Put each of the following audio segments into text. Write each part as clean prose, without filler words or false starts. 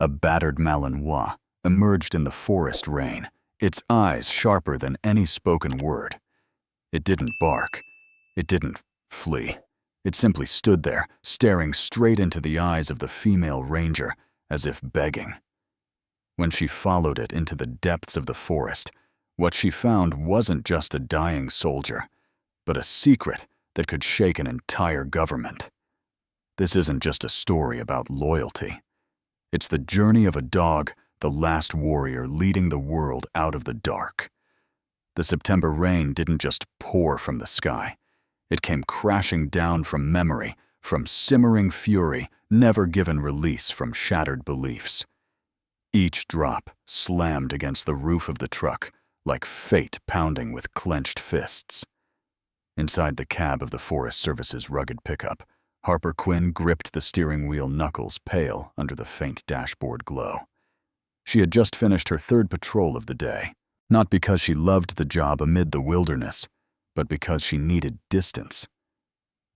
A battered Malinois emerged in the forest rain, its eyes sharper than any spoken word. It didn't bark. It didn't flee. It simply stood there, staring straight into the eyes of the female ranger, as if begging. When she followed it into the depths of the forest, what she found wasn't just a dying soldier, but a secret that could shake an entire government. This isn't just a story about loyalty. It's the journey of a dog, the last warrior leading the world out of the dark. The September rain didn't just pour from the sky. It came crashing down from memory, from simmering fury, never given release from shattered beliefs. Each drop slammed against the roof of the truck, like fate pounding with clenched fists. Inside the cab of the Forest Service's rugged pickup, Harper Quinn gripped the steering wheel, knuckles pale under the faint dashboard glow. She had just finished her third patrol of the day, not because she loved the job amid the wilderness, but because she needed distance.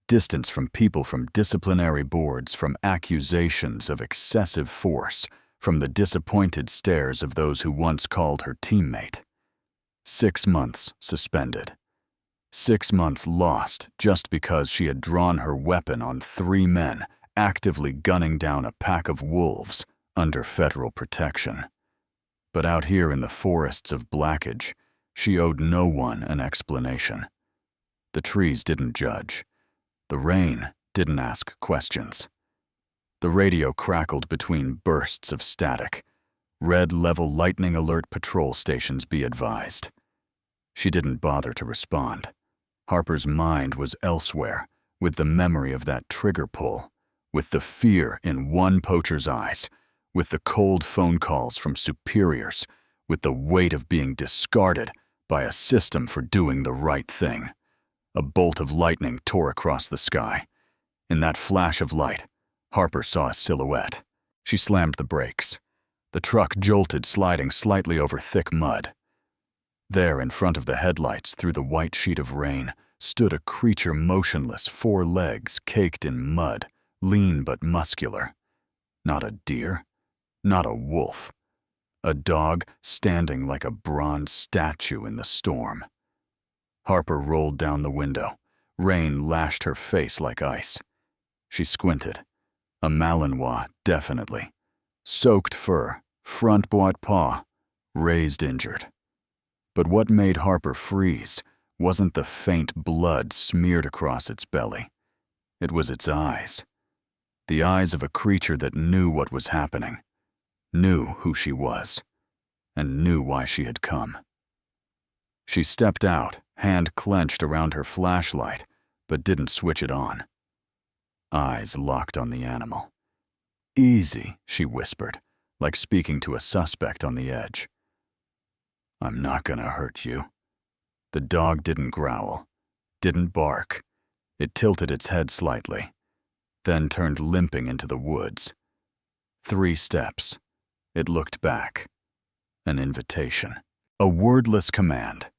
Distance from people, from disciplinary boards, from accusations of excessive force, from the disappointed stares of those who once called her teammate. 6 months suspended. 6 months lost just because she had drawn her weapon on 3 men actively gunning down a pack of wolves under federal protection. But out here in the forests of Blackidge, she owed no one an explanation. The trees didn't judge. The rain didn't ask questions. The radio crackled between bursts of static. Red level lightning alert patrol stations, be advised. She didn't bother to respond. Harper's mind was elsewhere, with the memory of that trigger pull, with the fear in one poacher's eyes, with the cold phone calls from superiors, with the weight of being discarded by a system for doing the right thing. A bolt of lightning tore across the sky. In that flash of light, Harper saw a silhouette. She slammed the brakes. The truck jolted, sliding slightly over thick mud. There, in front of the headlights, through the white sheet of rain, stood a creature motionless, 4 legs caked in mud, lean but muscular. Not a deer, not a wolf. A dog standing like a bronze statue in the storm. Harper rolled down the window. Rain lashed her face like ice. She squinted. A Malinois, definitely. Soaked fur, front paw, raised injured. But what made Harper freeze wasn't the faint blood smeared across its belly. It was its eyes. The eyes of a creature that knew what was happening, knew who she was, and knew why she had come. She stepped out, hand clenched around her flashlight, but didn't switch it on. Eyes locked on the animal. "Easy," she whispered, like speaking to a suspect on the edge. "I'm not gonna hurt you." The dog didn't growl, didn't bark. It tilted its head slightly, then turned limping into the woods. 3 steps. It looked back. An invitation. A wordless command.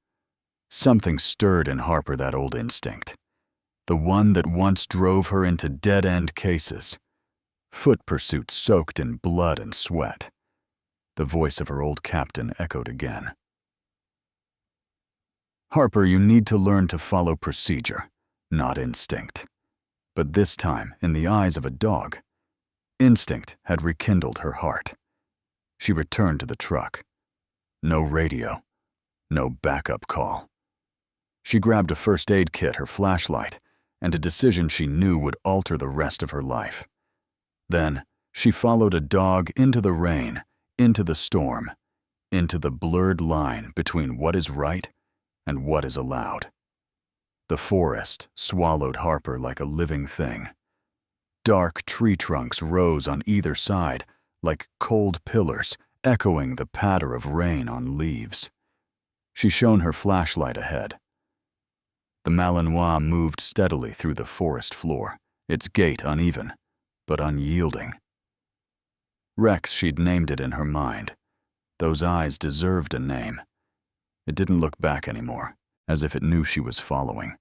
Something stirred in Harper, that old instinct. The one that once drove her into dead-end cases. Foot pursuits soaked in blood and sweat. The voice of her old captain echoed again. "Harper, you need to learn to follow procedure, not instinct." But this time, in the eyes of a dog, instinct had rekindled her heart. She returned to the truck. No radio, no backup call. She grabbed a first aid kit, her flashlight, and a decision she knew would alter the rest of her life. Then, she followed a dog into the rain, into the storm, into the blurred line between what is right and what is allowed. The forest swallowed Harper like a living thing. Dark tree trunks rose on either side like cold pillars, echoing the patter of rain on leaves. She shone her flashlight ahead. The Malinois moved steadily through the forest floor, its gait uneven, but unyielding. Rex, she'd named it in her mind. Those eyes deserved a name. It didn't look back anymore, as if it knew she was following,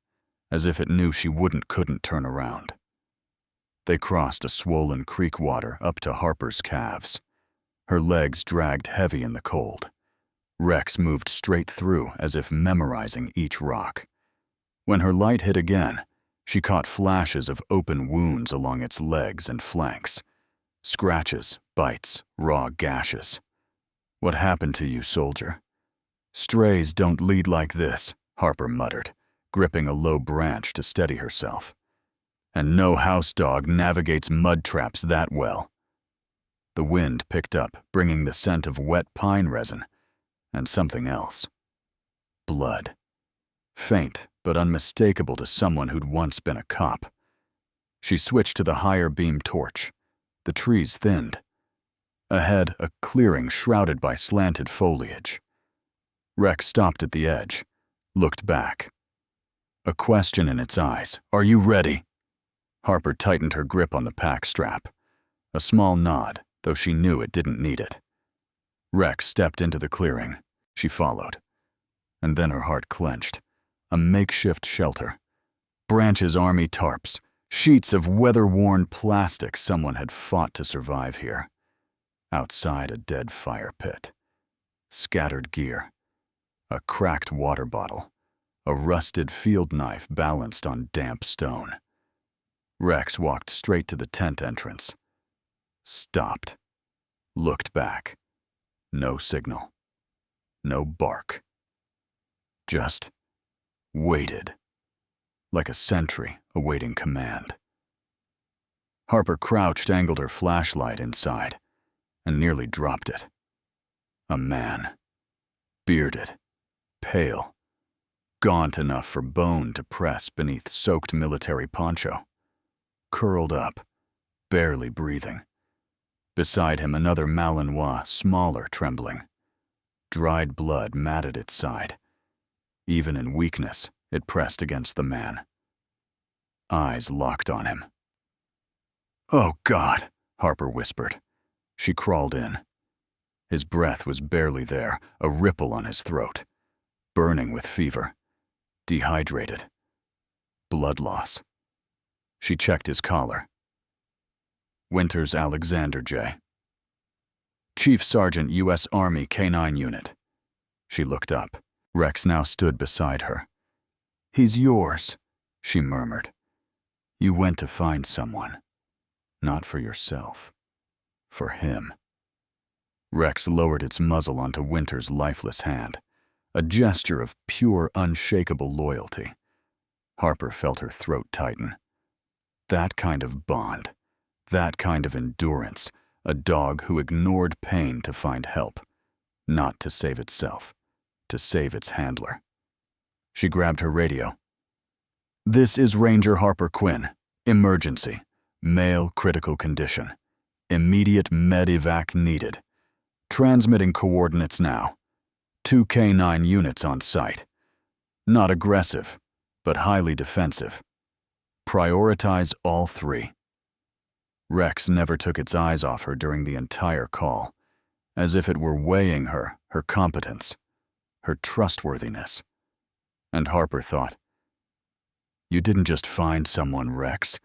as if it knew she couldn't turn around. They crossed a swollen creek water up to Harper's calves. Her legs dragged heavy in the cold. Rex moved straight through as if memorizing each rock. When her light hit again, she caught flashes of open wounds along its legs and flanks. Scratches, bites, raw gashes. "What happened to you, soldier?" "Strays don't lead like this," Harper muttered, gripping a low branch to steady herself. "And no house dog navigates mud traps that well." The wind picked up, bringing the scent of wet pine resin and something else. Blood. Faint, but unmistakable to someone who'd once been a cop. She switched to the higher beam torch. The trees thinned. Ahead, a clearing shrouded by slanted foliage. Rex stopped at the edge, looked back. A question in its eyes. "Are you ready?" Harper tightened her grip on the pack strap. A small nod, though she knew it didn't need it. Rex stepped into the clearing. She followed. And then her heart clenched. A makeshift shelter. Branches, army tarps. Sheets of weather-worn plastic someone had fought to survive here. Outside, a dead fire pit. Scattered gear. A cracked water bottle. A rusted field knife balanced on damp stone. Rex walked straight to the tent entrance. Stopped. Looked back. No signal. No bark. Just waited. Like a sentry awaiting command. Harper crouched, angled her flashlight inside, and nearly dropped it. A man. Bearded. Pale. Gaunt enough for bone to press beneath soaked military poncho. Curled up, barely breathing. Beside him, another Malinois, smaller, trembling. Dried blood matted its side. Even in weakness, it pressed against the man. Eyes locked on him. "Oh, God," Harper whispered. She crawled in. His breath was barely there, a ripple on his throat. Burning with fever. Dehydrated. Blood loss. She checked his collar. Winters Alexander J. Chief Sergeant U.S. Army K-9 Unit. She looked up. Rex now stood beside her. "He's yours," she murmured. "You went to find someone. Not for yourself. For him." Rex lowered its muzzle onto Winter's lifeless hand, a gesture of pure, unshakable loyalty. Harper felt her throat tighten. That kind of bond, that kind of endurance, a dog who ignored pain to find help, not to save itself, to save its handler. She grabbed her radio. "This is Ranger Harper Quinn. Emergency. Male critical condition. Immediate medevac needed. Transmitting coordinates now. 2 K-9 units on site. Not aggressive, but highly defensive. Prioritize all 3. Rex never took its eyes off her during the entire call, as if it were weighing her competence, her trustworthiness. And Harper thought, "You didn't just find someone, Rex.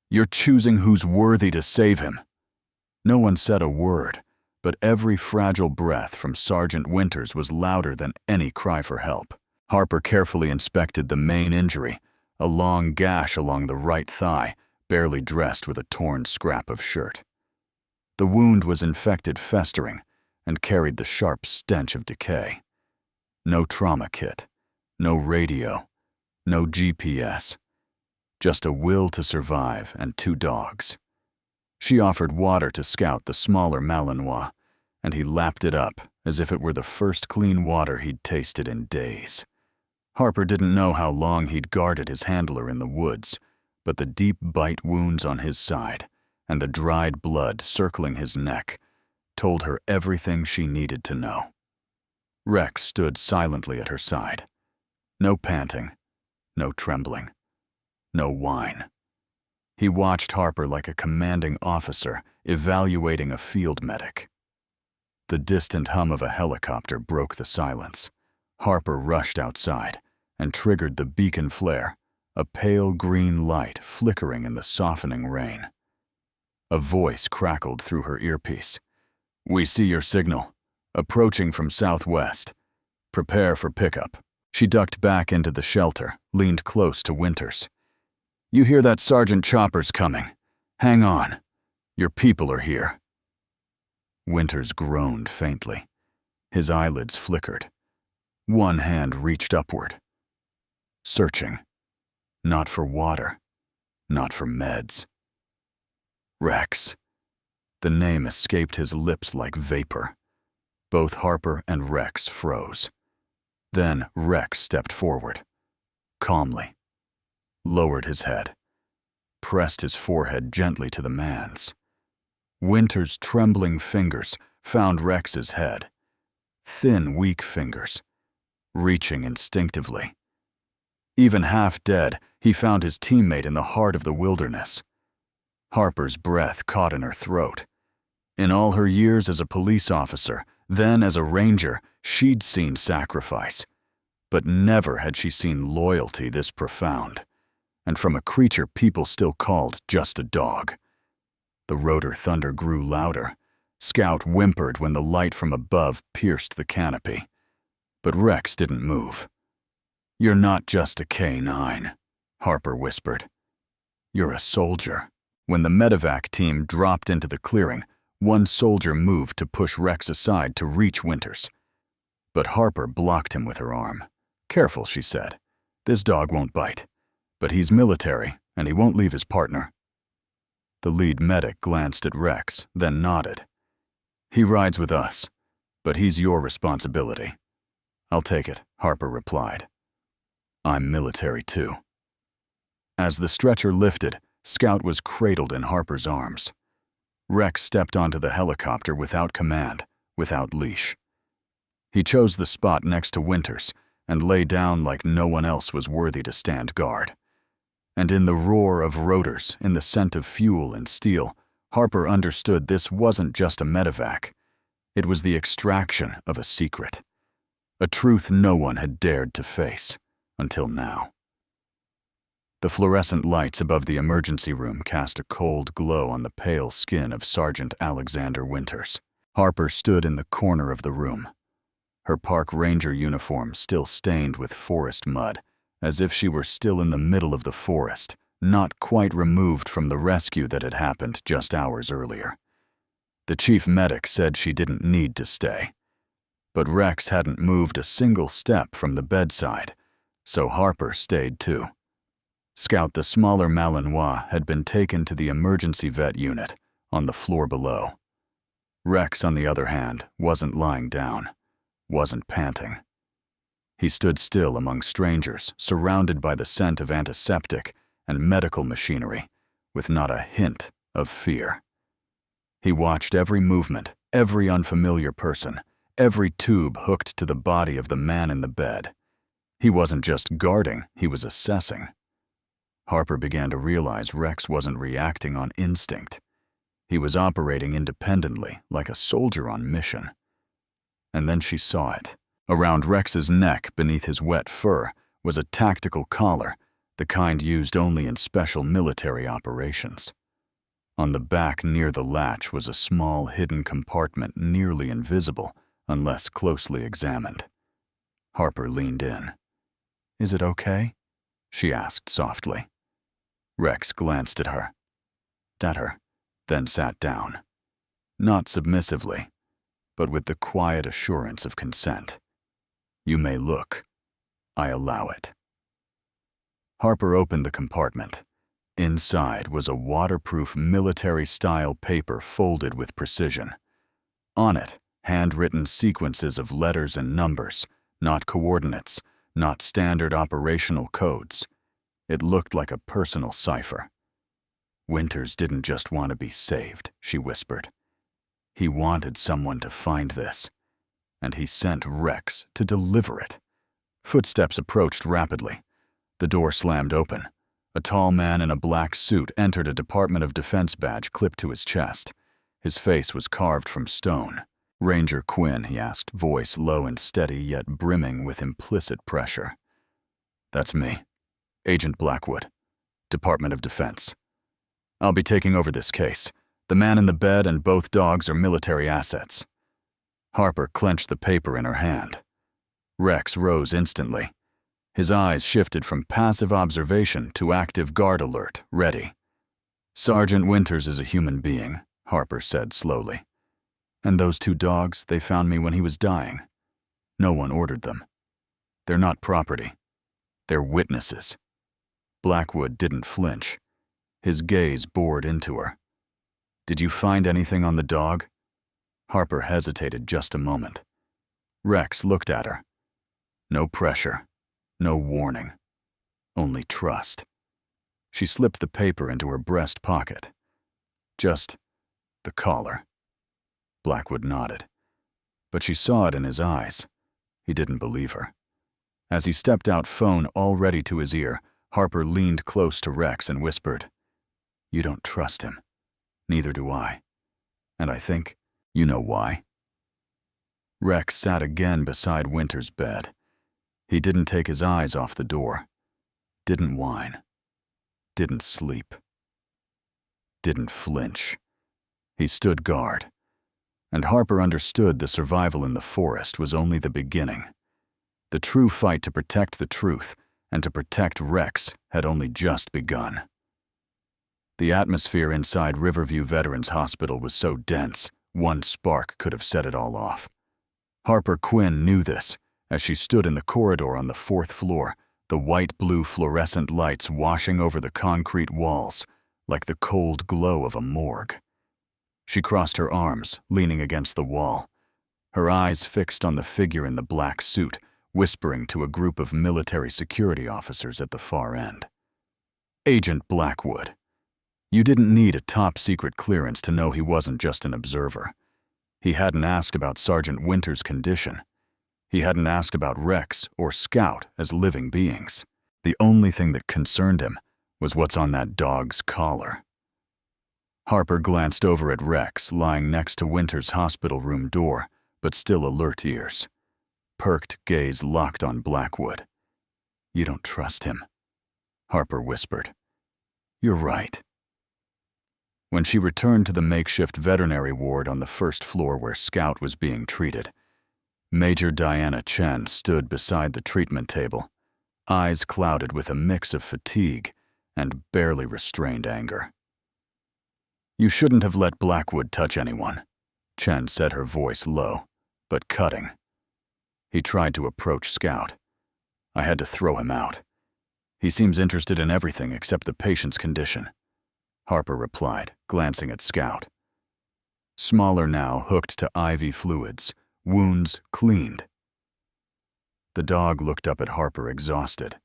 You're choosing who's worthy to save him." No one said a word, but every fragile breath from Sergeant Winters was louder than any cry for help. Harper carefully inspected the main injury, a long gash along the right thigh, barely dressed with a torn scrap of shirt. The wound was infected, festering, and carried the sharp stench of decay. No trauma kit, no radio, no GPS, just a will to survive and 2 dogs. She offered water to Scout, the smaller Malinois, and he lapped it up as if it were the first clean water he'd tasted in days. Harper didn't know how long he'd guarded his handler in the woods, but the deep bite wounds on his side and the dried blood circling his neck told her everything she needed to know. Rex stood silently at her side. No panting, no trembling, no whine. He watched Harper like a commanding officer evaluating a field medic. The distant hum of a helicopter broke the silence. Harper rushed outside and triggered the beacon flare, a pale green light flickering in the softening rain. A voice crackled through her earpiece. "We see your signal. Approaching from southwest. Prepare for pickup." She ducked back into the shelter, leaned close to Winters. "You hear that Sergeant Chopper's coming. Hang on. Your people are here." Winters groaned faintly. His eyelids flickered. One hand reached upward. Searching. Not for water. Not for meds. Rex. The name escaped his lips like vapor. Both Harper and Rex froze. Then Rex stepped forward. Calmly. Lowered his head. Pressed his forehead gently to the man's. Winter's trembling fingers found Rex's head. Thin, weak fingers. Reaching instinctively. Even half dead, he found his teammate in the heart of the wilderness. Harper's breath caught in her throat. In all her years as a police officer, then as a ranger, she'd seen sacrifice. But never had she seen loyalty this profound. And from a creature people still called just a dog. The rotor thunder grew louder. Scout whimpered when the light from above pierced the canopy. But Rex didn't move. "You're not just a K-9, Harper whispered. "You're a soldier." When the medevac team dropped into the clearing, one soldier moved to push Rex aside to reach Winters. But Harper blocked him with her arm. "Careful," she said. "This dog won't bite. But he's military, and he won't leave his partner." The lead medic glanced at Rex, then nodded. "He rides with us, but he's your responsibility." "I'll take it," Harper replied. "I'm military too." As the stretcher lifted, Scout was cradled in Harper's arms. Rex stepped onto the helicopter without command, without leash. He chose the spot next to Winters and lay down like no one else was worthy to stand guard. And in the roar of rotors, in the scent of fuel and steel, Harper understood this wasn't just a medevac. It was the extraction of a secret. A truth no one had dared to face, until now. The fluorescent lights above the emergency room cast a cold glow on the pale skin of Sergeant Alexander Winters. Harper stood in the corner of the room, her park ranger uniform still stained with forest mud, as if she were still in the middle of the forest, not quite removed from the rescue that had happened just hours earlier. The chief medic said she didn't need to stay. But Rex hadn't moved a single step from the bedside, so Harper stayed too. Scout, the smaller Malinois, had been taken to the emergency vet unit on the floor below. Rex, on the other hand, wasn't lying down, wasn't panting. He stood still among strangers, surrounded by the scent of antiseptic and medical machinery, with not a hint of fear. He watched every movement, every unfamiliar person, every tube hooked to the body of the man in the bed. He wasn't just guarding, he was assessing. Harper began to realize Rex wasn't reacting on instinct. He was operating independently, like a soldier on mission. And then she saw it. Around Rex's neck, beneath his wet fur, was a tactical collar, the kind used only in special military operations. On the back near the latch was a small hidden compartment nearly invisible unless closely examined. Harper leaned in. "Is it okay?" she asked softly. Rex glanced at her, then sat down. Not submissively, but with the quiet assurance of consent. "You may look. I allow it." Harper opened the compartment. Inside was a waterproof military-style paper folded with precision. On it, handwritten sequences of letters and numbers, not coordinates, not standard operational codes. It looked like a personal cipher. "Winters didn't just want to be saved," she whispered. "He wanted someone to find this, and he sent Rex to deliver it." Footsteps approached rapidly. The door slammed open. A tall man in a black suit entered, a Department of Defense badge clipped to his chest. His face was carved from stone. "Ranger Quinn," he asked, voice low and steady yet brimming with implicit pressure. "That's me. Agent Blackwood, Department of Defense. I'll be taking over this case, The man in the bed and both dogs are military assets. Harper clenched the paper in her hand. Rex rose instantly. His eyes shifted from passive observation to active guard alert, ready. Sergeant Winters is a human being, Harper said slowly. And those 2 dogs, they found me when he was dying. No one ordered them. They're not property. They're witnesses. Blackwood didn't flinch. His gaze bored into her. Did you find anything on the dog? Harper hesitated just a moment. Rex looked at her. No pressure. No warning. Only trust. She slipped the paper into her breast pocket. Just the collar. Blackwood nodded. But she saw it in his eyes. He didn't believe her. As he stepped out, phone already to his ear, Harper leaned close to Rex and whispered, "You don't trust him. Neither do I. And I think you know why." Rex sat again beside Winter's bed. He didn't take his eyes off the door. Didn't whine. Didn't sleep. Didn't flinch. He stood guard. And Harper understood the survival in the forest was only the beginning. The true fight to protect the truth and to protect Rex had only just begun. The atmosphere inside Riverview Veterans Hospital was so dense, one spark could have set it all off. Harper Quinn knew this as she stood in the corridor on the 4th floor, the white-blue fluorescent lights washing over the concrete walls like the cold glow of a morgue. She crossed her arms, leaning against the wall, her eyes fixed on the figure in the black suit, whispering to a group of military security officers at the far end. "Agent Blackwood. You didn't need a top-secret clearance to know he wasn't just an observer. He hadn't asked about Sergeant Winters' condition. He hadn't asked about Rex or Scout as living beings. The only thing that concerned him was what's on that dog's collar." Harper glanced over at Rex, lying next to Winters' hospital room door, but still alert ears. Perked gaze locked on Blackwood. "You don't trust him," Harper whispered. "You're right." When she returned to the makeshift veterinary ward on the 1st floor where Scout was being treated, Major Diana Chen stood beside the treatment table, eyes clouded with a mix of fatigue and barely restrained anger. "You shouldn't have let Blackwood touch anyone," Chen said, her voice low, but cutting. "He tried to approach Scout. I had to throw him out. He seems interested in everything except the patient's condition," Harper replied, glancing at Scout. Smaller now, hooked to IV fluids, wounds cleaned. The dog looked up at Harper exhausted,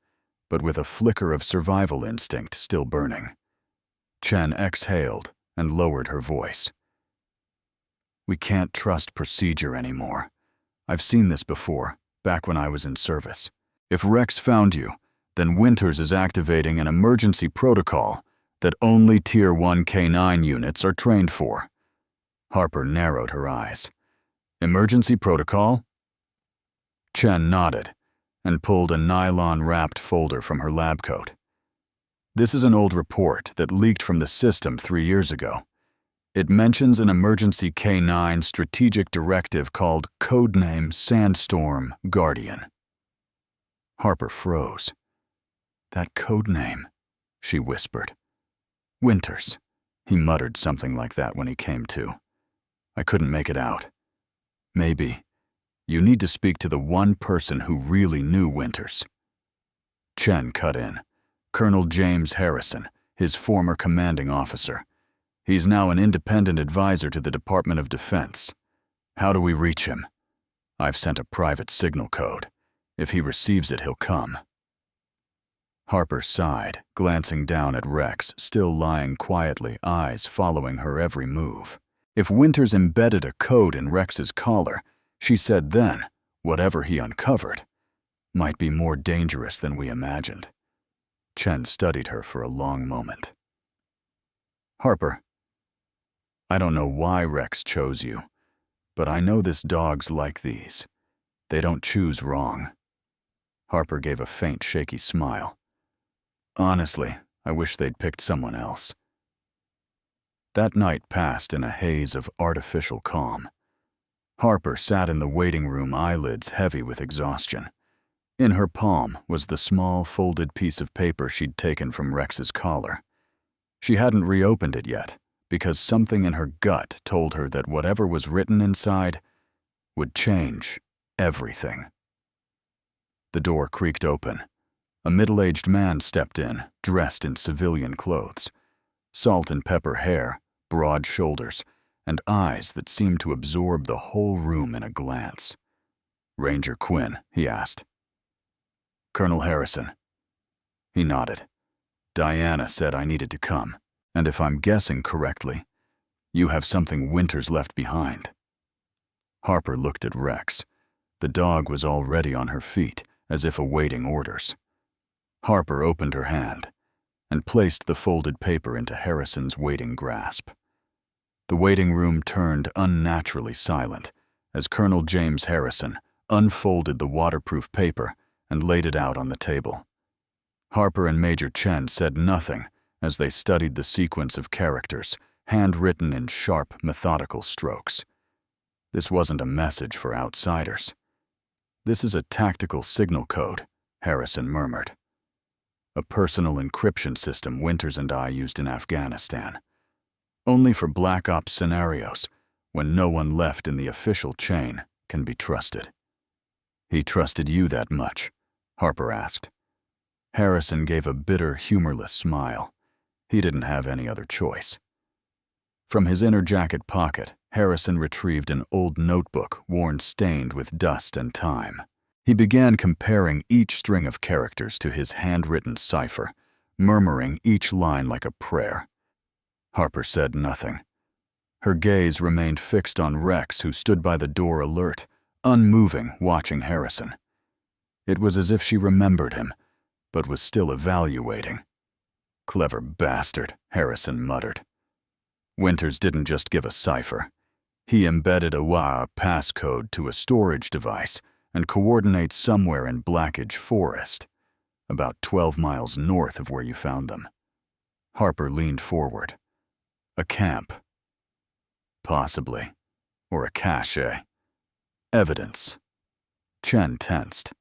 but with a flicker of survival instinct still burning. Chen exhaled and lowered her voice. "We can't trust procedure anymore. I've seen this before, back when I was in service. If Rex found you, then Winters is activating an emergency protocol that only Tier 1 K9 units are trained for." Harper narrowed her eyes. "Emergency protocol?" Chen nodded and pulled a nylon-wrapped folder from her lab coat. "This is an old report that leaked from the system 3 years ago. It mentions an emergency K9 strategic directive called Codename Sandstorm Guardian." Harper froze. "That codename," she whispered. "Winters." He muttered something like that when he came to. "I couldn't make it out. Maybe. You need to speak to the one person who really knew Winters." Chen cut in. "Colonel James Harrison, his former commanding officer. He's now an independent advisor to the Department of Defense. How do we reach him? I've sent a private signal code. If he receives it, he'll come." Harper sighed, glancing down at Rex, still lying quietly, eyes following her every move. If Winters embedded a code in Rex's collar, she said then, whatever he uncovered, might be more dangerous than we imagined. Chen studied her for a long moment. "Harper, I don't know why Rex chose you, but I know this dog's like these. They don't choose wrong." Harper gave a faint, shaky smile. "Honestly, I wish they'd picked someone else." That night passed in a haze of artificial calm. Harper sat in the waiting room, eyelids heavy with exhaustion. In her palm was the small, folded piece of paper she'd taken from Rex's collar. She hadn't reopened it yet, because something in her gut told her that whatever was written inside would change everything. The door creaked open. A middle-aged man stepped in, dressed in civilian clothes. Salt and pepper hair, broad shoulders, and eyes that seemed to absorb the whole room in a glance. "Ranger Quinn," he asked. "Colonel Harrison." He nodded. "Diana said I needed to come, and if I'm guessing correctly, you have something Winters left behind." Harper looked at Rex. The dog was already on her feet, as if awaiting orders. Harper opened her hand and placed the folded paper into Harrison's waiting grasp. The waiting room turned unnaturally silent as Colonel James Harrison unfolded the waterproof paper and laid it out on the table. Harper and Major Chen said nothing as they studied the sequence of characters, handwritten in sharp, methodical strokes. This wasn't a message for outsiders. "This is a tactical signal code," Harrison murmured. "A personal encryption system Winters and I used in Afghanistan. Only for Black Ops scenarios, when no one left in the official chain can be trusted." "He trusted you that much?" Harper asked. Harrison gave a bitter, humorless smile. He didn't have any other choice. From his inner jacket pocket, Harrison retrieved an old notebook worn stained with dust and time. He began comparing each string of characters to his handwritten cipher, murmuring each line like a prayer. Harper said nothing. Her gaze remained fixed on Rex, who stood by the door alert, unmoving, watching Harrison. It was as if she remembered him, but was still evaluating. "Clever bastard," Harrison muttered. Winters didn't just give a cipher. He embedded a WA passcode to a storage device and coordinates somewhere in Blackidge Forest, about 12 miles north of where you found them. Harper leaned forward. "A camp. Possibly. Or a cache. Evidence." Chen tensed.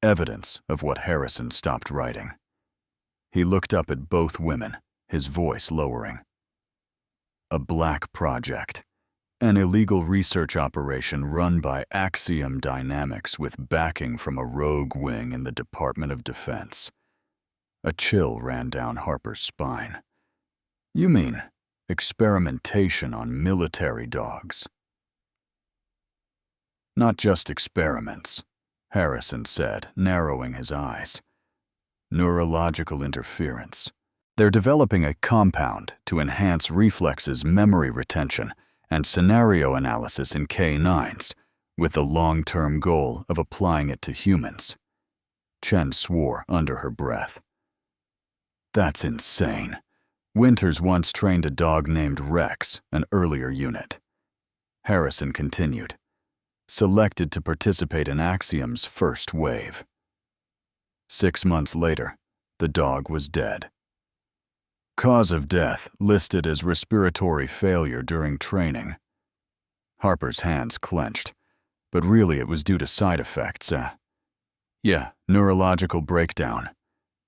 Evidence of what Harrison stopped writing. He looked up at both women, his voice lowering. "A black project. An illegal research operation run by Axiom Dynamics with backing from a rogue wing in the Department of Defense." A chill ran down Harper's spine. "You mean experimentation on military dogs?" "Not just experiments," Harrison said, narrowing his eyes. "Neurological interference. They're developing a compound to enhance reflexes, memory retention, and scenario analysis in K9s, with the long-term goal of applying it to humans." Chen swore under her breath. "That's insane. Winters once trained a dog named Rex, an earlier unit." Harrison continued. "Selected to participate in Axiom's first wave. 6 months later, the dog was dead. Cause of death listed as respiratory failure during training." Harper's hands clenched, but really it was due to side effects. Neurological breakdown.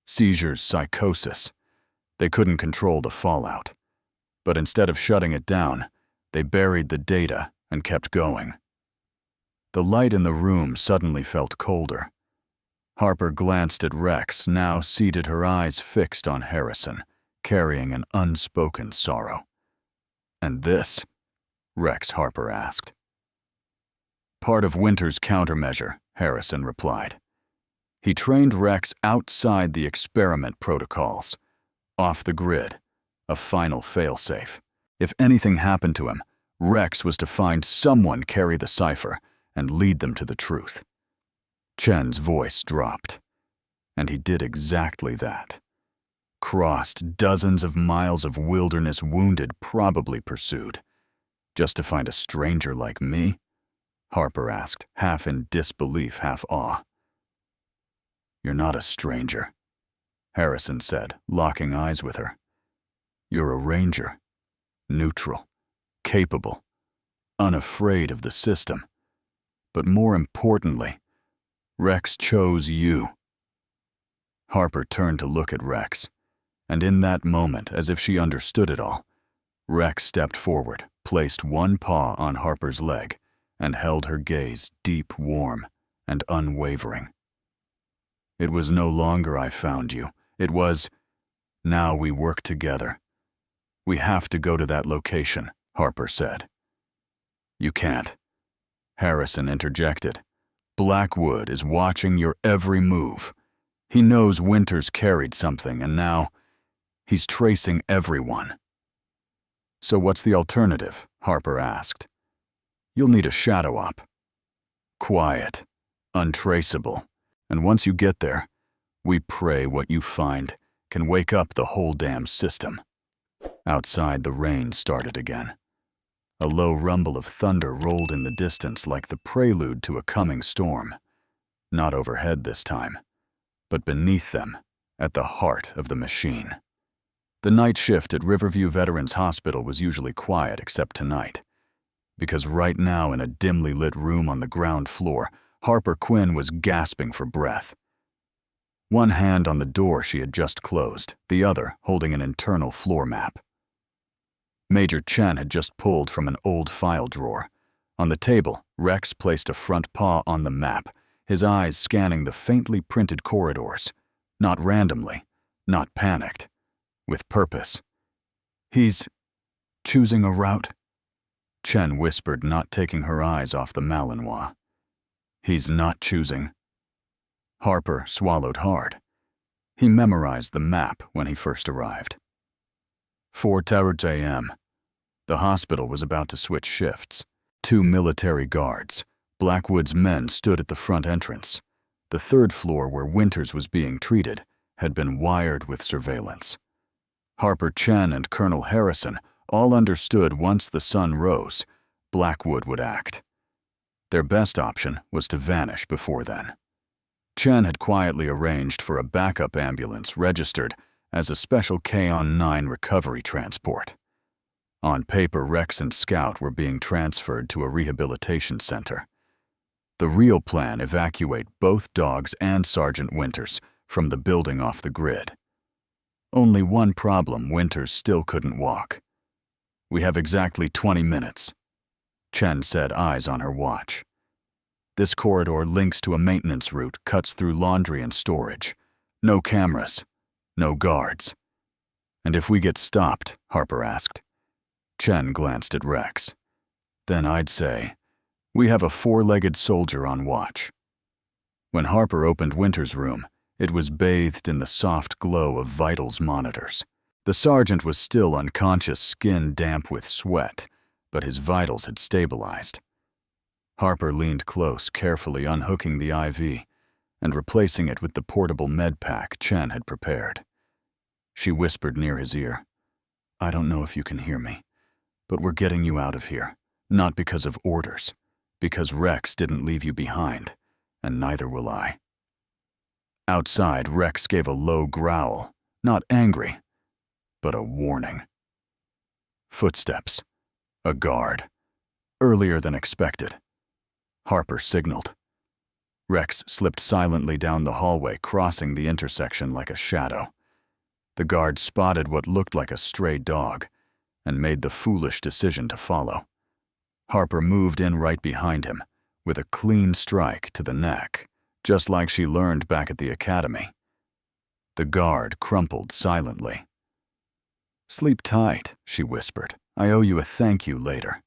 Seizures, psychosis. They couldn't control the fallout. But instead of shutting it down, they buried the data and kept going. The light in the room suddenly felt colder. Harper glanced at Rex, now seated, her eyes fixed on Harrison, carrying an unspoken sorrow. "And this?" Rex Harper asked. "Part of Winter's countermeasure," Harrison replied. "He trained Rex outside the experiment protocols, off the grid, a final failsafe. If anything happened to him, Rex was to find someone carry the cipher and lead them to the truth." Chen's voice dropped, and he did exactly that. Crossed dozens of miles of wilderness, wounded, probably pursued. "Just to find a stranger like me?" Harper asked, half in disbelief, half awe. "You're not a stranger," Harrison said, locking eyes with her. "You're a ranger. neutral, capable, unafraid of the system. But more importantly, Rex chose you. Harper turned to look at Rex, and in that moment, as if she understood it all, Rex stepped forward, placed one paw on Harper's leg, and held her gaze deep, warm, and unwavering. It was no longer "I found you." It was, "Now we work together." "We have to go to that location," Harper said. "You can't," Harrison interjected. "Blackwood is watching your every move. He knows Winters carried something, and now he's tracing everyone." "So what's the alternative?" Harper asked. "You'll need a shadow op. Quiet, untraceable, and once you get there, we pray what you find can wake up the whole damn system." Outside, the rain started again. A low rumble of thunder rolled in the distance like the prelude to a coming storm. Not overhead this time, but beneath them, at the heart of the machine. The night shift at Riverview Veterans Hospital was usually quiet except tonight, because right now in a dimly lit room on the ground floor, Harper Quinn was gasping for breath. One hand on the door she had just closed, the other holding an internal floor map. Major Chen had just pulled from an old file drawer. On the table, Rex placed a front paw on the map, his eyes scanning the faintly printed corridors. Not randomly, not panicked, with purpose. "He's choosing a route," Chen whispered, not taking her eyes off the Malinois. "He's not choosing." Harper swallowed hard. He memorized the map when he first arrived. 4:30 a.m. The hospital was about to switch shifts. 2 military guards, Blackwood's men, stood at the front entrance. The third floor, where Winters was being treated, had been wired with surveillance. Harper, Chen, and Colonel Harrison all understood once the sun rose, Blackwood would act. Their best option was to vanish before then. Chen had quietly arranged for a backup ambulance registered as a special K-9 recovery transport. On paper, Rex and Scout were being transferred to a rehabilitation center. The real plan: evacuate both dogs and Sergeant Winters from the building off the grid. Only one problem: Winters still couldn't walk. "We have exactly 20 minutes, Chen said, eyes on her watch. "This corridor links to a maintenance route, cuts through laundry and storage. No cameras, no guards." "And if we get stopped?" Harper asked. Chen glanced at Rex. "Then I'd say, we have a 4-legged soldier on watch." When Harper opened Winters' room, it was bathed in the soft glow of vitals monitors. The sergeant was still unconscious, skin damp with sweat, but his vitals had stabilized. Harper leaned close, carefully unhooking the IV and replacing it with the portable med pack Chen had prepared. She whispered near his ear, "I don't know if you can hear me, but we're getting you out of here, not because of orders, because Rex didn't leave you behind, and neither will I." Outside, Rex gave a low growl, not angry, but a warning. Footsteps. A guard. Earlier than expected. Harper signaled. Rex slipped silently down the hallway, crossing the intersection like a shadow. The guard spotted what looked like a stray dog and made the foolish decision to follow. Harper moved in right behind him, with a clean strike to the neck, just like she learned back at the academy. The guard crumpled silently. "Sleep tight," she whispered. "I owe you a thank you later."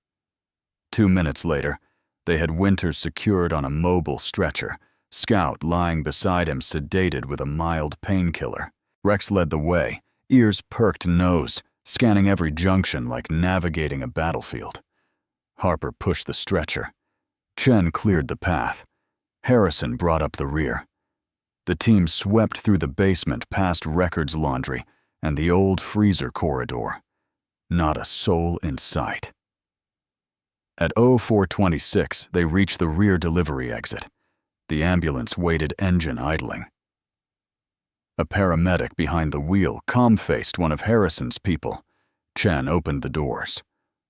2 minutes later, they had Winters secured on a mobile stretcher, Scout lying beside him, sedated with a mild painkiller. Rex led the way, ears perked, nose scanning every junction like navigating a battlefield. Harper pushed the stretcher. Chen cleared the path. Harrison brought up the rear. The team swept through the basement, past records laundry and the old freezer corridor. Not a soul in sight. At 0426, they reached the rear delivery exit. The ambulance waited, engine idling. A paramedic behind the wheel calm-faced one of Harrison's people, Chen opened the doors.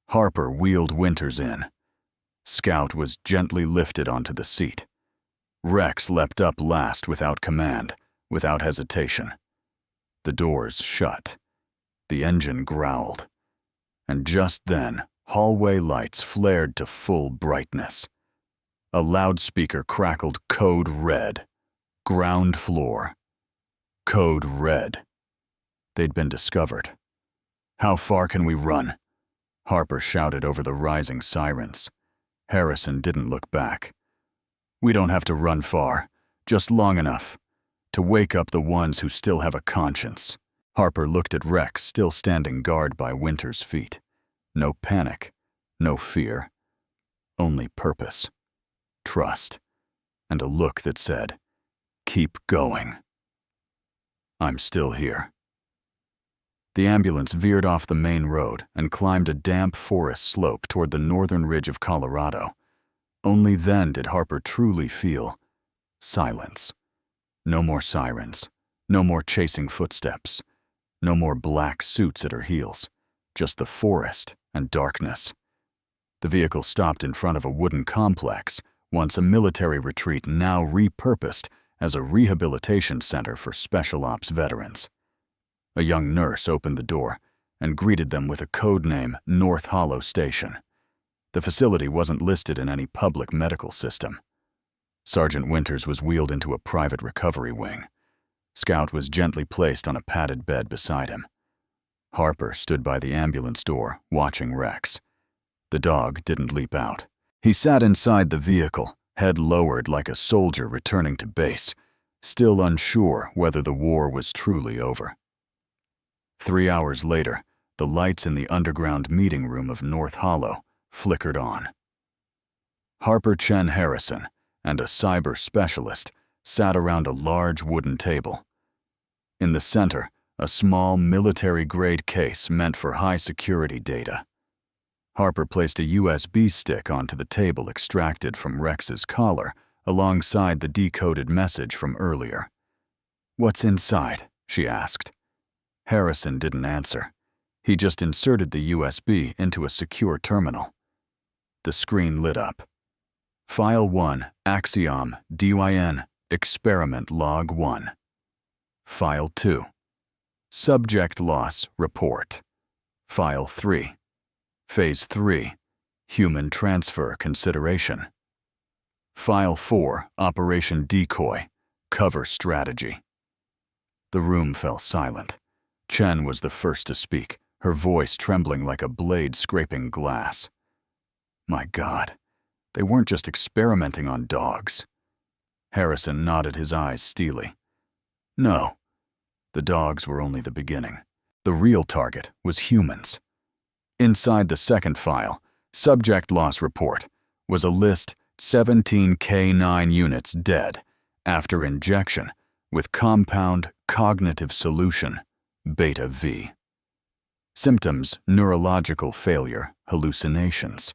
Harper wheeled Winters in. Scout was gently lifted onto the seat. Rex leapt up last without command, without hesitation. The doors shut. The engine growled. And just then, hallway lights flared to full brightness. A loudspeaker crackled Code Red. Ground floor. Code Red. They'd been discovered. "How far can we run?" Harper shouted over the rising sirens. Harrison didn't look back. "We don't have to run far, just long enough to wake up the ones who still have a conscience." Harper looked at Rex, still standing guard by Winters' feet. No panic, no fear, only purpose, trust, and a look that said, "Keep going. I'm still here." The ambulance veered off the main road and climbed a damp forest slope toward the northern ridge of Colorado. Only then did Harper truly feel silence. No more sirens, no more chasing footsteps, no more black suits at her heels, just the forest and darkness. The vehicle stopped in front of a wooden complex, once a military retreat, now repurposed as a rehabilitation center for special ops veterans. A young nurse opened the door and greeted them with a code name, North Hollow Station. The facility wasn't listed in any public medical system. Sergeant Winters was wheeled into a private recovery wing. Scout was gently placed on a padded bed beside him. Harper stood by the ambulance door, watching Rex. The dog didn't leap out. He sat inside the vehicle, head lowered like a soldier returning to base, still unsure whether the war was truly over. 3 hours later, the lights in the underground meeting room of North Hollow flickered on. Harper Chen Harrison and a cyber specialist sat around a large wooden table. In the center, a small military-grade case meant for high-security data. Harper placed a USB stick onto the table extracted from Rex's collar alongside the decoded message from earlier. "What's inside?" she asked. Harrison didn't answer. He just inserted the USB into a secure terminal. The screen lit up. File 1, Axiom, DYN, Experiment Log 1. File 2, Subject Loss Report. File 3, Phase 3, Human Transfer Consideration. File 4, Operation Decoy, Cover Strategy. The room fell silent. Chen was the first to speak, her voice trembling like a blade scraping glass. My God, they weren't just experimenting on dogs. Harrison nodded, his eyes steely. No, the dogs were only the beginning. The real target was humans. Inside the second file, Subject Loss Report, was a list 17 K9 units dead after injection with compound cognitive solution, Beta V. Symptoms: neurological failure, hallucinations.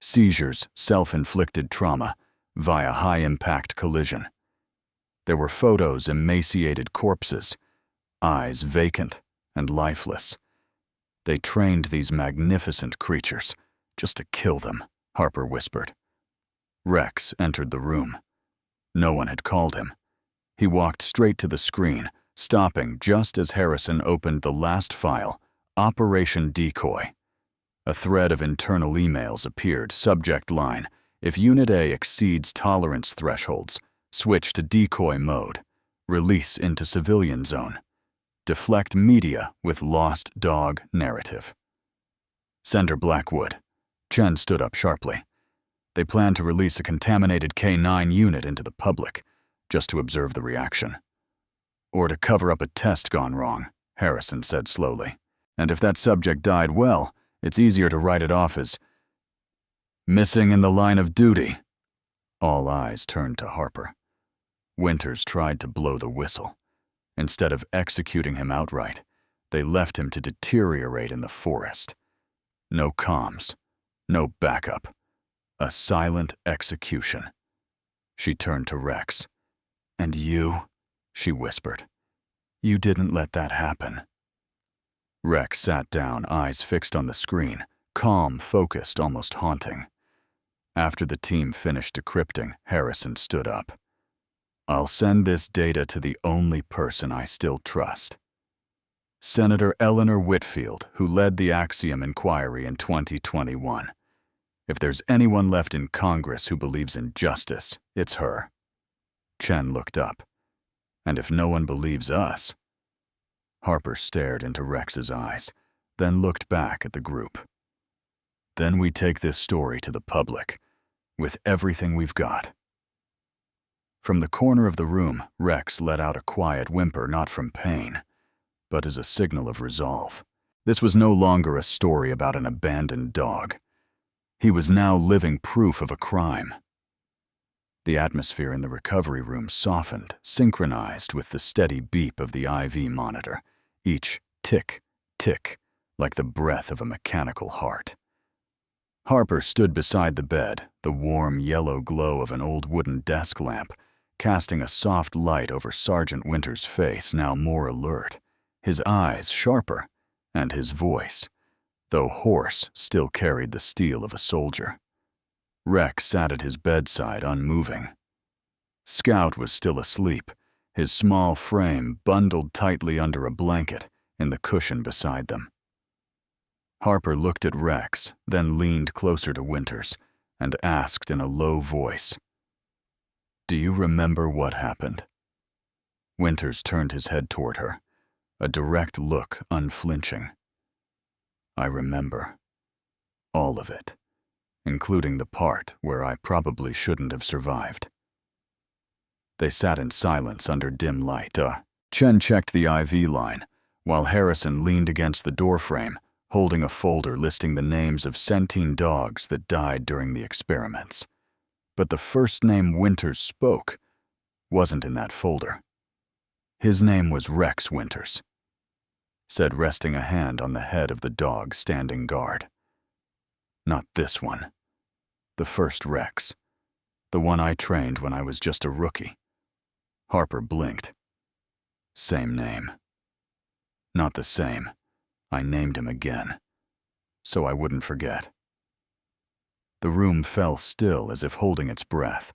Seizures, self-inflicted trauma via high-impact collision. There were photos: emaciated corpses, eyes vacant and lifeless. They trained these magnificent creatures just to kill them, Harper whispered. Rex entered the room. No one had called him. He walked straight to the screen, stopping just as Harrison opened the last file, Operation Decoy. A thread of internal emails appeared, subject line: if Unit A exceeds tolerance thresholds, switch to decoy mode. Release into civilian zone. Deflect media with lost dog narrative. Sender Blackwood. Chen stood up sharply. They planned to release a contaminated K9 unit into the public, just to observe the reaction. Or to cover up a test gone wrong, Harrison said slowly. And if that subject died, well, it's easier to write it off as missing in the line of duty. All eyes turned to Harper. Winters tried to blow the whistle. Instead of executing him outright, they left him to deteriorate in the forest. No comms, no backup. A silent execution. She turned to Rex. "And you," she whispered, "you didn't let that happen." Rex sat down, eyes fixed on the screen, calm, focused, almost haunting. After the team finished decrypting, Harrison stood up. "I'll send this data to the only person I still trust. Senator Eleanor Whitfield, who led the Axiom inquiry in 2021. If there's anyone left in Congress who believes in justice, it's her." Chen looked up. "And if no one believes us?" Harper stared into Rex's eyes, then looked back at the group. "Then we take this story to the public, with everything we've got." From the corner of the room, Rex let out a quiet whimper, not from pain, but as a signal of resolve. This was no longer a story about an abandoned dog. He was now living proof of a crime. The atmosphere in the recovery room softened, synchronized with the steady beep of the IV monitor, each tick, tick, like the breath of a mechanical heart. Harper stood beside the bed, the warm yellow glow of an old wooden desk lamp, casting a soft light over Sergeant Winter's face, now more alert, his eyes sharper, and his voice, though hoarse, still carried the steel of a soldier. Rex sat at his bedside, unmoving. Scout was still asleep, his small frame bundled tightly under a blanket in the cushion beside them. Harper looked at Rex, then leaned closer to Winters and asked in a low voice, "Do you remember what happened?" Winters turned his head toward her, a direct look, unflinching. "I remember. All of it, including the part where I probably shouldn't have survived." They sat in silence under dim light. Chen checked the IV line, while Harrison leaned against the doorframe, holding a folder listing the names of sentient dogs that died during the experiments. But the first name Winters spoke wasn't in that folder. His name was Rex Winters, said, resting a hand on the head of the dog standing guard. "Not this one. The first Rex. The one I trained when I was just a rookie." Harper blinked. "Same name." "Not the same. I named him again, so I wouldn't forget." The room fell still as if holding its breath.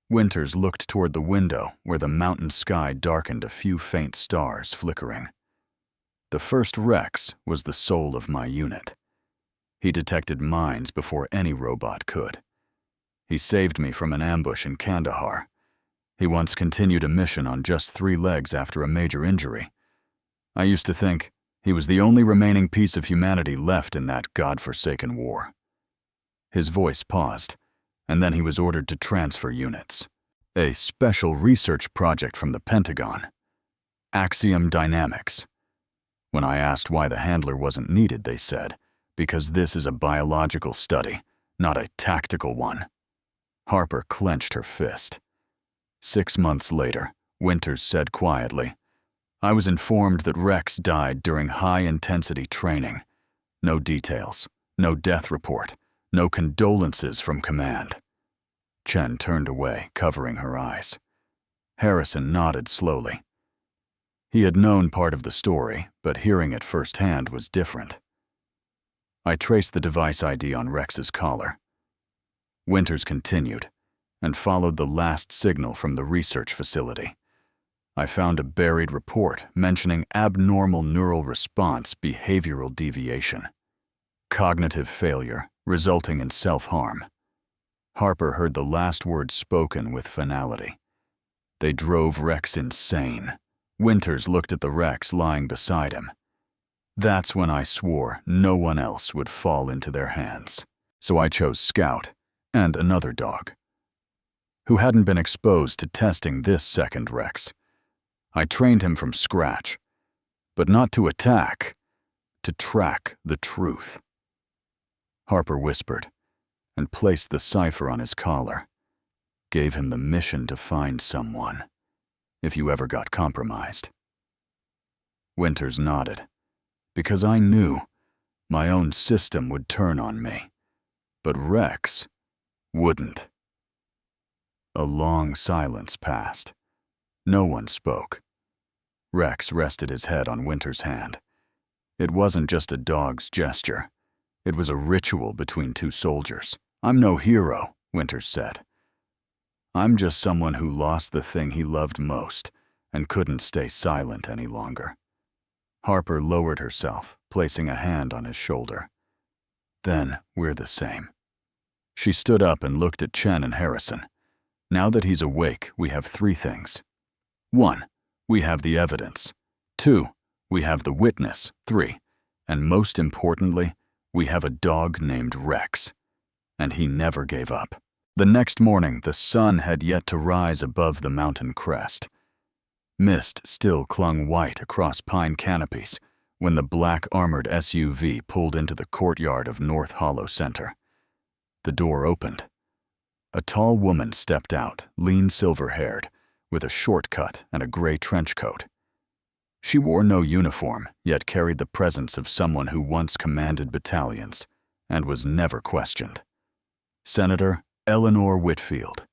Winters looked toward the window where the mountain sky darkened, a few faint stars flickering. "The first Rex was the soul of my unit. He detected mines before any robot could. He saved me from an ambush in Kandahar. He once continued a mission on just 3 legs after a major injury. I used to think he was the only remaining piece of humanity left in that godforsaken war." His voice paused, and then he was ordered to transfer units. A special research project from the Pentagon. Axiom Dynamics. When I asked why the handler wasn't needed, they said, "Because this is a biological study, not a tactical one." Harper clenched her fist. 6 months later, Winters said quietly, "I was informed that Rex died during high-intensity training. No details, no death report, no condolences from command." Chen turned away, covering her eyes. Harrison nodded slowly. He had known part of the story, but hearing it firsthand was different. "I traced the device ID on Rex's collar." Winters continued, and followed the last signal from the research facility. "I found a buried report mentioning abnormal neural response behavioral deviation. Cognitive failure, resulting in self-harm." Harper heard the last words spoken with finality. "They drove Rex insane." Winters looked at the Rex lying beside him. "That's when I swore no one else would fall into their hands. So I chose Scout and another dog, who hadn't been exposed to testing this second Rex. I trained him from scratch, but not to attack, to track the truth." Harper whispered, and placed the cipher on his collar. "Gave him the mission to find someone, if you ever got compromised." Winters nodded. "Because I knew my own system would turn on me, but Rex wouldn't." A long silence passed. No one spoke. Rex rested his head on Winter's hand. It wasn't just a dog's gesture. It was a ritual between two soldiers. "I'm no hero," Winters said. "I'm just someone who lost the thing he loved most and couldn't stay silent any longer." Harper lowered herself, placing a hand on his shoulder. "Then we're the same." She stood up and looked at Chen and Harrison. "Now that he's awake, we have three things. 1, we have the evidence. 2, we have the witness. 3, and most importantly, we have a dog named Rex." And he never gave up. The next morning, the sun had yet to rise above the mountain crest. Mist still clung white across pine canopies when the black armored SUV pulled into the courtyard of North Hollow Center. The door opened. A tall woman stepped out, lean silver-haired, with a short cut and a gray trench coat. She wore no uniform, yet carried the presence of someone who once commanded battalions and was never questioned. Senator Eleanor Whitfield,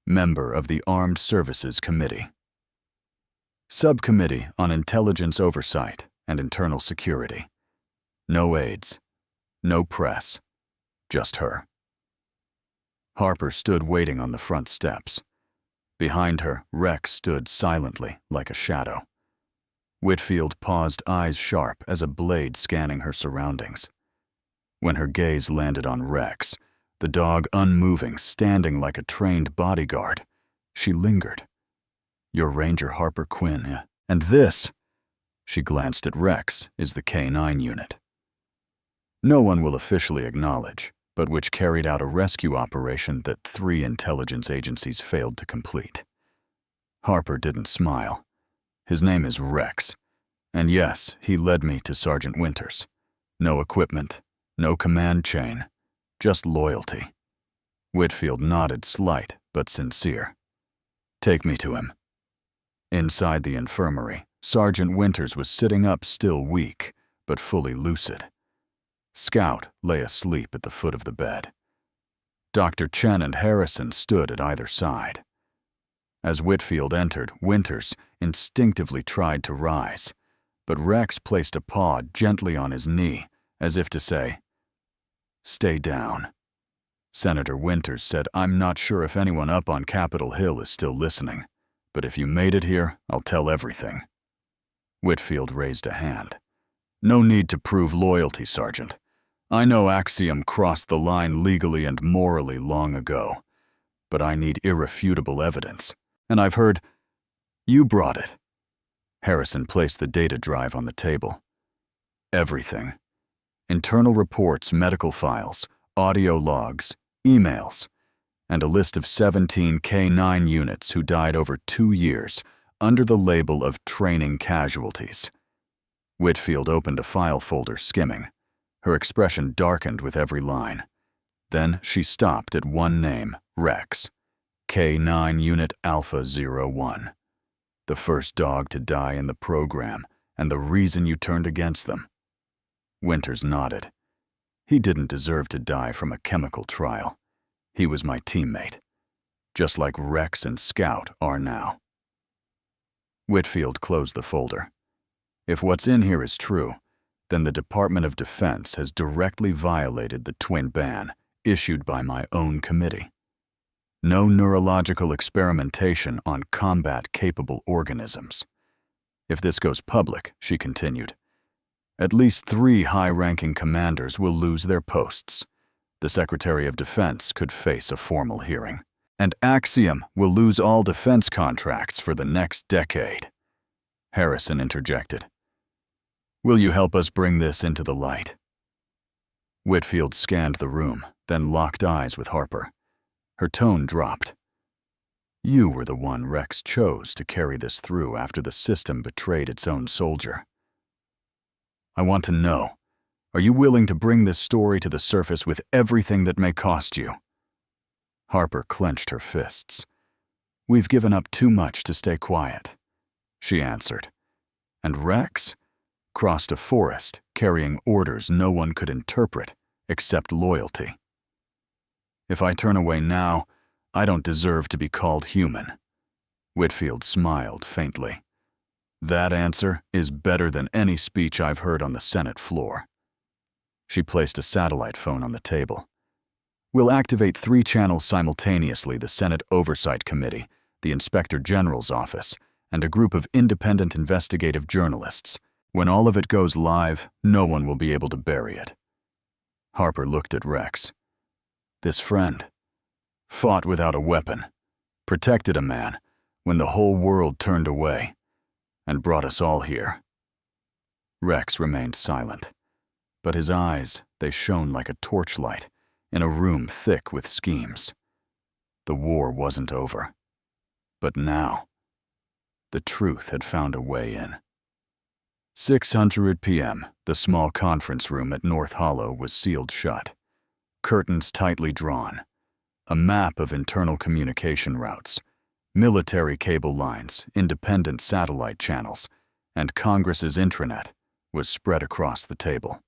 member of the Armed Services Committee. Subcommittee on Intelligence Oversight and Internal Security. No aides, no press, just her. Harper stood waiting on the front steps. Behind her, Rex stood silently, like a shadow. Whitfield paused, eyes sharp as a blade scanning her surroundings. When her gaze landed on Rex, the dog unmoving, standing like a trained bodyguard, she lingered. "You're Ranger Harper Quinn, yeah? And this," she glanced at Rex, "is the K9 unit. No one will officially acknowledge, but which carried out a rescue operation that 3 intelligence agencies failed to complete." Harper didn't smile. "His name is Rex. And yes, he led me to Sergeant Winters. No equipment, no command chain, just loyalty." Whitfield nodded, slight but sincere. "Take me to him." Inside the infirmary, Sergeant Winters was sitting up, still weak, but fully lucid. Scout lay asleep at the foot of the bed. Dr. Chen and Harrison stood at either side. As Whitfield entered, Winters instinctively tried to rise, but Rex placed a paw gently on his knee, as if to say, "Stay down." Senator Winters said, "I'm not sure if anyone up on Capitol Hill is still listening, but if you made it here, I'll tell everything." Whitfield raised a hand. "No need to prove loyalty, Sergeant. I know Axiom crossed the line legally and morally long ago, but I need irrefutable evidence. And I've heard you brought it." Harrison placed the data drive on the table. "Everything. Internal reports, medical files, audio logs, emails, and a list of 17 K9 units who died over 2 years under the label of training casualties." Whitfield opened a file folder, skimming. Her expression darkened with every line. Then she stopped at one name, Rex, K9 Unit Alpha 01. The first dog to die in the program, and the reason you turned against them. Winters nodded. "He didn't deserve to die from a chemical trial. He was my teammate, just like Rex and Scout are now." Whitfield closed the folder. "If what's in here is true, then the Department of Defense has directly violated the twin ban issued by my own committee. No neurological experimentation on combat-capable organisms. If this goes public," she continued, "at least 3 high-ranking commanders will lose their posts. The Secretary of Defense could face a formal hearing. And Axiom will lose all defense contracts for the next decade." Harrison interjected. "Will you help us bring this into the light?" Whitfield scanned the room, then locked eyes with Harper. Her tone dropped. "You were the one Rex chose to carry this through after the system betrayed its own soldier. I want to know, are you willing to bring this story to the surface with everything that may cost you?" Harper clenched her fists. "We've given up too much to stay quiet," she answered. "And Rex crossed a forest carrying orders no one could interpret except loyalty. If I turn away now, I don't deserve to be called human." Whitfield smiled faintly. That answer is better than any speech I've heard on the Senate floor. She placed a satellite phone on the table. We'll activate 3 channels simultaneously: the Senate Oversight Committee, the Inspector General's office, and a group of independent investigative journalists. When all of it goes live, no one will be able to bury it. Harper looked at Rex. This friend fought without a weapon, protected a man when the whole world turned away, and brought us all here. Rex remained silent, but his eyes, they shone like a torchlight in a room thick with schemes. The war wasn't over, but now the truth had found a way in. 6:00 p.m., the small conference room at North Hollow was sealed shut, curtains tightly drawn, a map of internal communication routes, military cable lines, independent satellite channels, and Congress's intranet was spread across the table.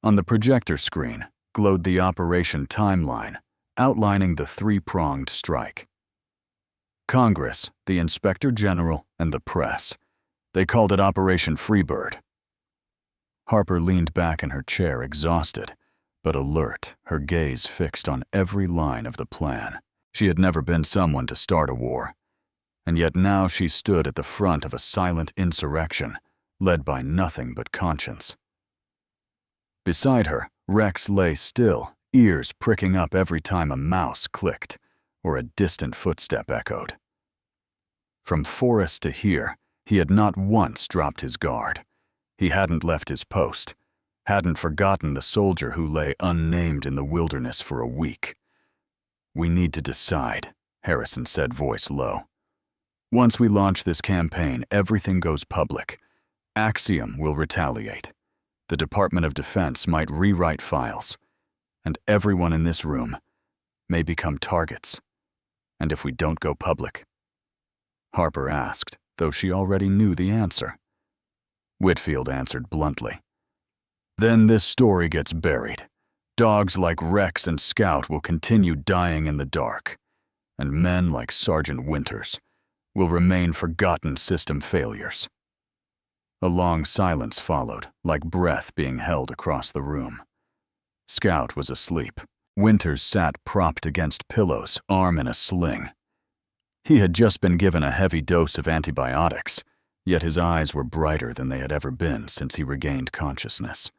On the projector screen glowed the operation timeline, outlining the 3-pronged strike. Congress, the Inspector General, and the press. They called it Operation Freebird. Harper leaned back in her chair, exhausted, but alert, her gaze fixed on every line of the plan. She had never been someone to start a war, and yet now she stood at the front of a silent insurrection, led by nothing but conscience. Beside her, Rex lay still, ears pricking up every time a mouse clicked or a distant footstep echoed. From Forest to here, he had not once dropped his guard. He hadn't left his post, hadn't forgotten the soldier who lay unnamed in the wilderness for a week. "We need to decide," Harrison said, voice low. "Once we launch this campaign, everything goes public. Axiom will retaliate. The Department of Defense might rewrite files, and everyone in this room may become targets. And if we don't go public?" Harper asked, though she already knew the answer. Whitfield answered bluntly. "Then this story gets buried. Dogs like Rex and Scout will continue dying in the dark, and men like Sergeant Winters will remain forgotten system failures." A long silence followed, like breath being held across the room. Scout was asleep. Winters sat propped against pillows, arm in a sling. He had just been given a heavy dose of antibiotics, yet his eyes were brighter than they had ever been since he regained consciousness.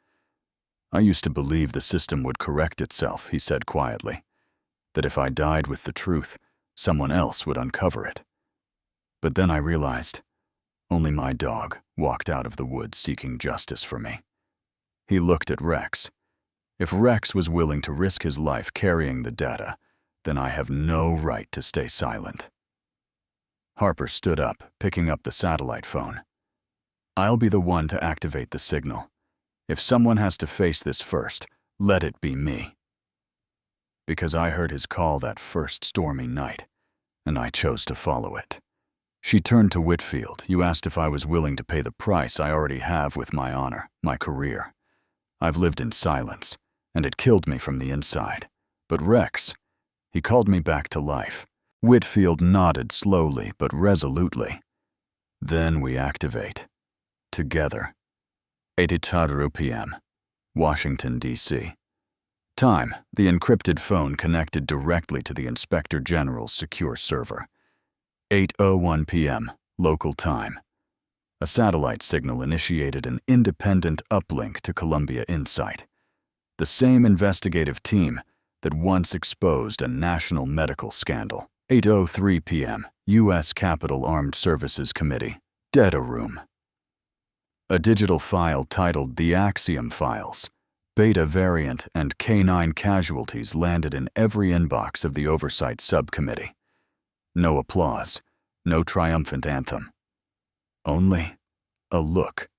"I used to believe the system would correct itself," he said quietly, "that if I died with the truth, someone else would uncover it. But then I realized only my dog walked out of the woods seeking justice for me." He looked at Rex. "If Rex was willing to risk his life carrying the data, then I have no right to stay silent." Harper stood up, picking up the satellite phone. "I'll be the one to activate the signal. If someone has to face this first, let it be me. Because I heard his call that first stormy night, and I chose to follow it." She turned to Whitfield. "You asked if I was willing to pay the price I already have with my honor, my career. I've lived in silence, and it killed me from the inside. But Rex, he called me back to life." Whitfield nodded slowly but resolutely. "Then we activate. Together." 8:00 p.m., Washington, D.C. Time: the encrypted phone connected directly to the Inspector General's secure server. 8:01 p.m., local time. A satellite signal initiated an independent uplink to Columbia Insight, the same investigative team that once exposed a national medical scandal. 8:03 p.m., U.S. Capitol Armed Services Committee, data room. A digital file titled The Axiom Files, Beta Variant and K9 Casualties landed in every inbox of the Oversight Subcommittee. No applause, no triumphant anthem. Only a look.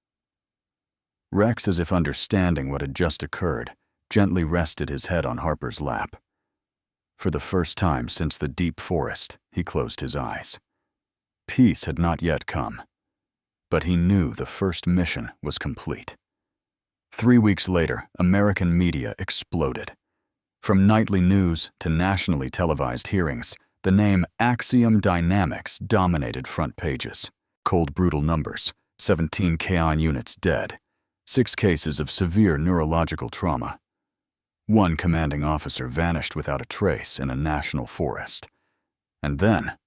Rex, as if understanding what had just occurred, gently rested his head on Harper's lap. For the first time since the deep forest, he closed his eyes. Peace had not yet come, but he knew the first mission was complete. 3 weeks later, American media exploded. From nightly news to nationally televised hearings, the name Axiom Dynamics dominated front pages. cold brutal numbers, 17 K9 units dead, 6 cases of severe neurological trauma. 1 commanding officer vanished without a trace in a national forest. And then,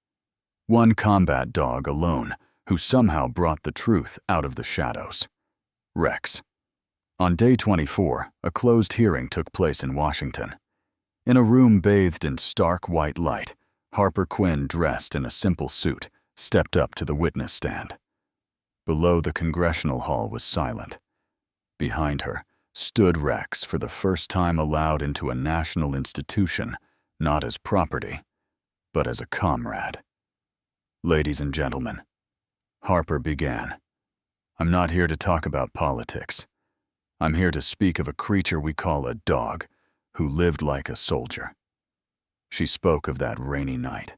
1 combat dog alone who somehow brought the truth out of the shadows. Rex. On day 24, a closed hearing took place in Washington. In a room bathed in stark white light, Harper Quinn, dressed in a simple suit, stepped up to the witness stand. Below, the congressional hall was silent. Behind her stood Rex, for the first time allowed into a national institution, not as property, but as a comrade. "Ladies and gentlemen," Harper began, "I'm not here to talk about politics. I'm here to speak of a creature we call a dog, who lived like a soldier." She spoke of that rainy night,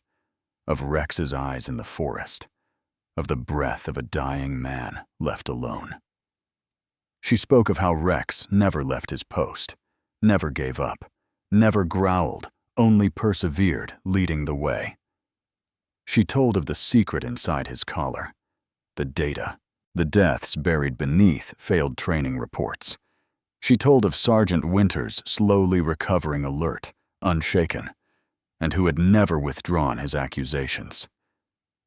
of Rex's eyes in the forest, of the breath of a dying man left alone. She spoke of how Rex never left his post, never gave up, never growled, only persevered, leading the way. She told of the secret inside his collar, the data, the deaths buried beneath failed training reports. She told of Sergeant Winters slowly recovering alert, unshaken, and who had never withdrawn his accusations.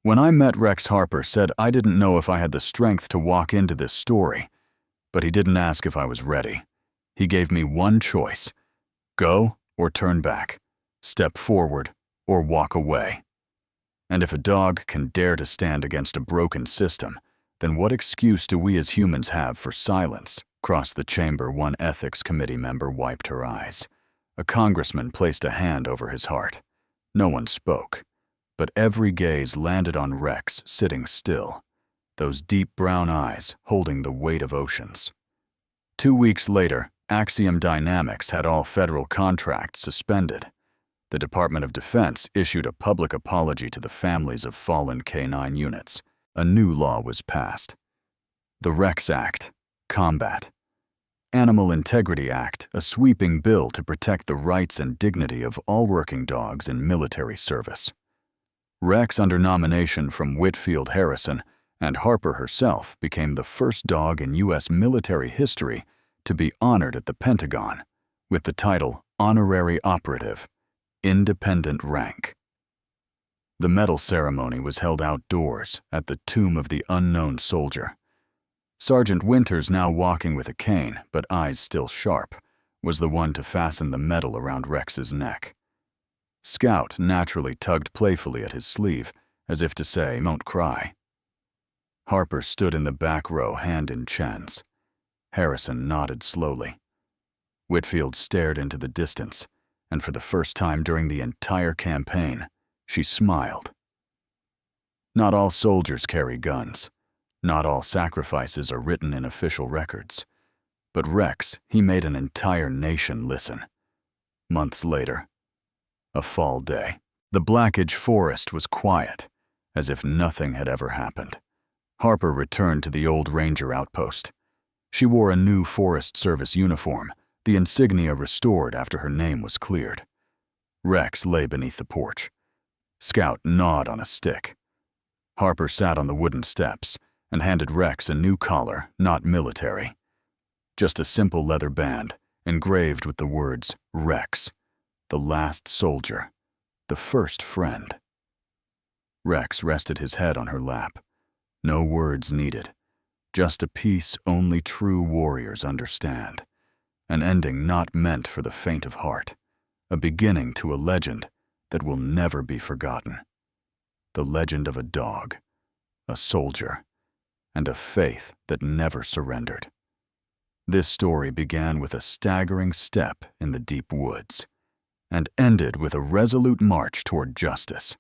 When I met Rex, Harper said I didn't know if I had the strength to walk into this story, but he didn't ask if I was ready. He gave me one choice: go or turn back, step forward or walk away. And if a dog can dare to stand against a broken system, then what excuse do we as humans have for silence? Across the chamber, one ethics committee member wiped her eyes. A congressman placed a hand over his heart. No one spoke, but every gaze landed on Rex, sitting still, those deep brown eyes holding the weight of oceans. 2 weeks later, Axiom Dynamics had all federal contracts suspended. The Department of Defense issued a public apology to the families of fallen K9 units. A new law was passed. The Rex Act, Combat. Animal Integrity Act, a sweeping bill to protect the rights and dignity of all working dogs in military service. Rex, under nomination from Whitfield Harrison and Harper herself, became the first dog in U.S. military history to be honored at the Pentagon with the title Honorary Operative, Independent Rank. The medal ceremony was held outdoors at the Tomb of the Unknown Soldier. Sergeant Winters, now walking with a cane but eyes still sharp, was the one to fasten the medal around Rex's neck. Scout naturally tugged playfully at his sleeve, as if to say, "Don't cry." Harper stood in the back row, hand in Chen's. Harrison nodded slowly. Whitfield stared into the distance, and for the first time during the entire campaign, she smiled. Not all soldiers carry guns. Not all sacrifices are written in official records. But Rex, he made an entire nation listen. Months later, a fall day, the Blackidge Forest was quiet, as if nothing had ever happened. Harper returned to the old ranger outpost. She wore a new Forest Service uniform, the insignia restored after her name was cleared. Rex lay beneath the porch. Scout gnawed on a stick. Harper sat on the wooden steps and handed Rex a new collar, not military. Just a simple leather band, engraved with the words, Rex, the last soldier, the first friend. Rex rested his head on her lap. No words needed. Just a peace only true warriors understand. An ending not meant for the faint of heart. A beginning to a legend that will never be forgotten. The legend of a dog, a soldier, and a faith that never surrendered. This story began with a staggering step in the deep woods, and ended with a resolute march toward justice.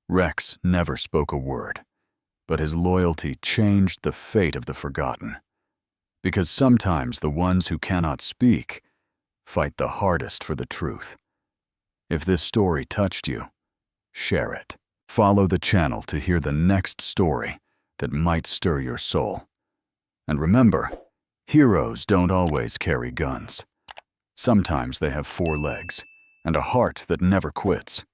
Rex never spoke a word, but his loyalty changed the fate of the forgotten. Because sometimes the ones who cannot speak fight the hardest for the truth. If this story touched you, share it. Follow the channel to hear the next story that might stir your soul. And remember, heroes don't always carry guns. Sometimes they have 4 legs and a heart that never quits.